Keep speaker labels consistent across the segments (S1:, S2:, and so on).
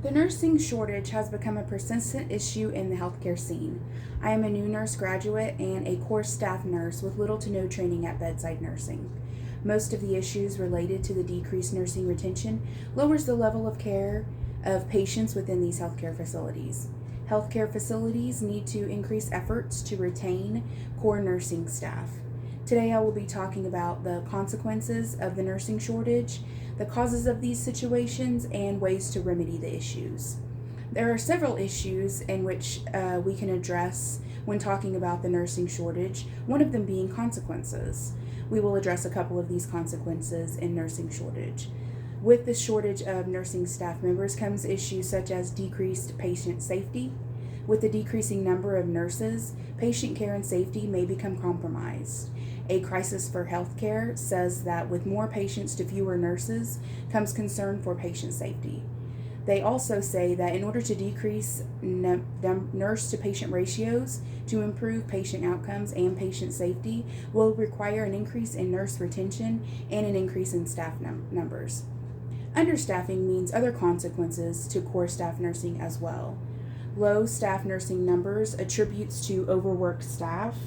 S1: The nursing shortage has become a persistent issue in the healthcare scene. I am a new nurse graduate and a core staff nurse with little to no training at bedside nursing. Most of the issues related to the decreased nursing retention lowers the level of care of patients within these healthcare facilities. Healthcare facilities need to increase efforts to retain core nursing staff. Today I will be talking about the consequences of the nursing shortage, the causes of these situations, and ways to remedy the issues. There are several issues in which we can address when talking about the nursing shortage, one of them being consequences. We will address a couple of these consequences in nursing shortage. With the shortage of nursing staff members comes issues such as decreased patient safety. With the decreasing number of nurses, patient care and safety may become compromised. A Crisis for Healthcare says that with more patients to fewer nurses comes concern for patient safety. They also say that in order to decrease nurse to patient ratios to improve patient outcomes and patient safety will require an increase in nurse retention and an increase in staff numbers. Understaffing means other consequences to core staff nursing as well. Low staff nursing numbers attributes to overworked staff.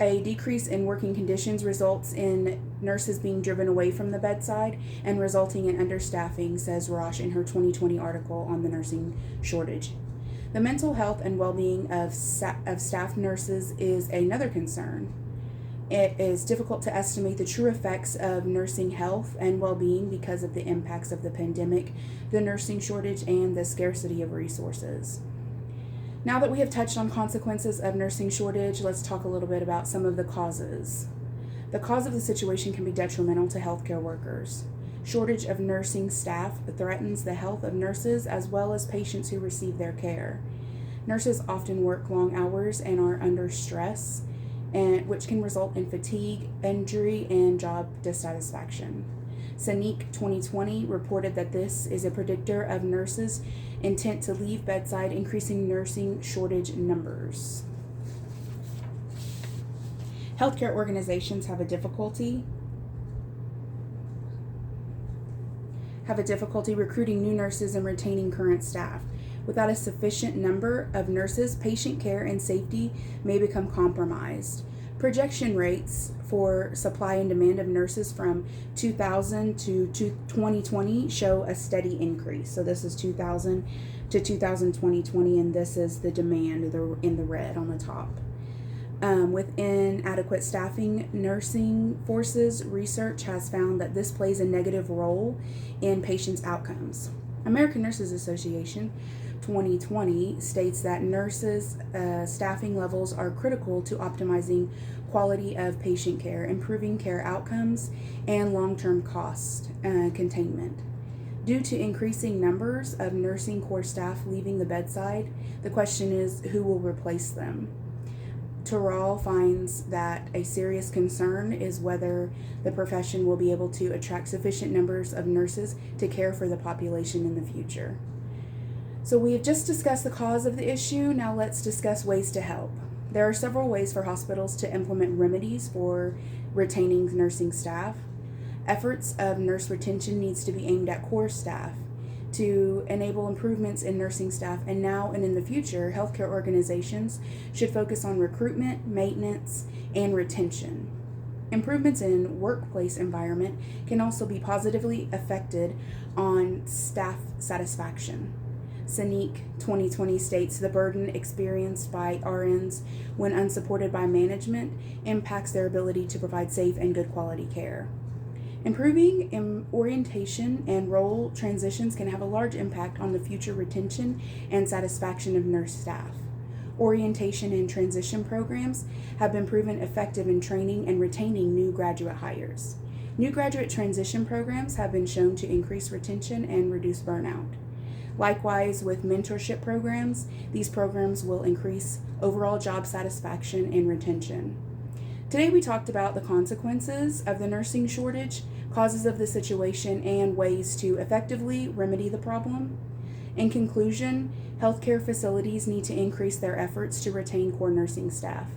S1: A decrease in working conditions results in nurses being driven away from the bedside and resulting in understaffing, says Rosh in her 2020 article on the nursing shortage. The mental health and well-being of staff nurses is another concern. It is difficult to estimate the true effects of nursing health and well-being because of the impacts of the pandemic, the nursing shortage, and the scarcity of resources. Now that we have touched on consequences of nursing shortage, let's talk a little bit about some of the causes. The cause of the situation can be detrimental to healthcare workers. Shortage of nursing staff threatens the health of nurses as well as patients who receive their care. Nurses often work long hours and are under stress, which can result in fatigue, injury, and job dissatisfaction. Sanique 2020 reported that this is a predictor of nurses' intent to leave bedside, increasing nursing shortage numbers. Healthcare organizations have a difficulty recruiting new nurses and retaining current staff. Without a sufficient number of nurses, patient care and safety may become compromised. Projection rates for supply and demand of nurses from 2000 to 2020 show a steady increase. So this is 2000 to 2020, and this is the demand in the red on the top. With inadequate staffing nursing forces, research has found that this plays a negative role in patients' outcomes. American Nurses Association 2020 states that nurses' staffing levels are critical to optimizing quality of patient care, improving care outcomes, and long-term cost containment. Due to increasing numbers of nursing core staff leaving the bedside, the question is who will replace them? Terrell finds that a serious concern is whether the profession will be able to attract sufficient numbers of nurses to care for the population in the future. So we have just discussed the cause of the issue. Now let's discuss ways to help. There are several ways for hospitals to implement remedies for retaining nursing staff. Efforts of nurse retention needs to be aimed at core staff to enable improvements in nursing staff, and now and in the future, healthcare organizations should focus on recruitment, maintenance, and retention. Improvements in workplace environment can also be positively affected on staff satisfaction. Sanique 2020 states the burden experienced by RNs when unsupported by management impacts their ability to provide safe and good quality care. Improving orientation and role transitions can have a large impact on the future retention and satisfaction of nurse staff. Orientation and transition programs have been proven effective in training and retaining new graduate hires. New graduate transition programs have been shown to increase retention and reduce burnout. Likewise, with mentorship programs, these programs will increase overall job satisfaction and retention. Today we talked about the consequences of the nursing shortage, causes of the situation, and ways to effectively remedy the problem. In conclusion, healthcare facilities need to increase their efforts to retain core nursing staff.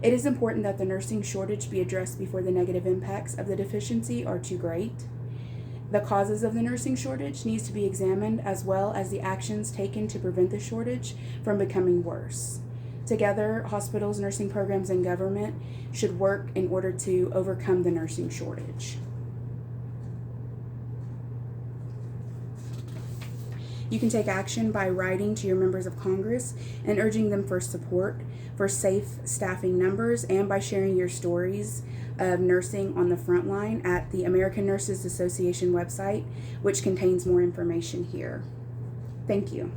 S1: It is important that the nursing shortage be addressed before the negative impacts of the deficiency are too great. The causes of the nursing shortage needs to be examined, as well as the actions taken to prevent the shortage from becoming worse. Together, hospitals, nursing programs, and government should work in order to overcome the nursing shortage. You can take action by writing to your members of Congress and urging them for support for safe staffing numbers, and by sharing your stories of nursing on the front line at the American Nurses Association website, which contains more information here. Thank you.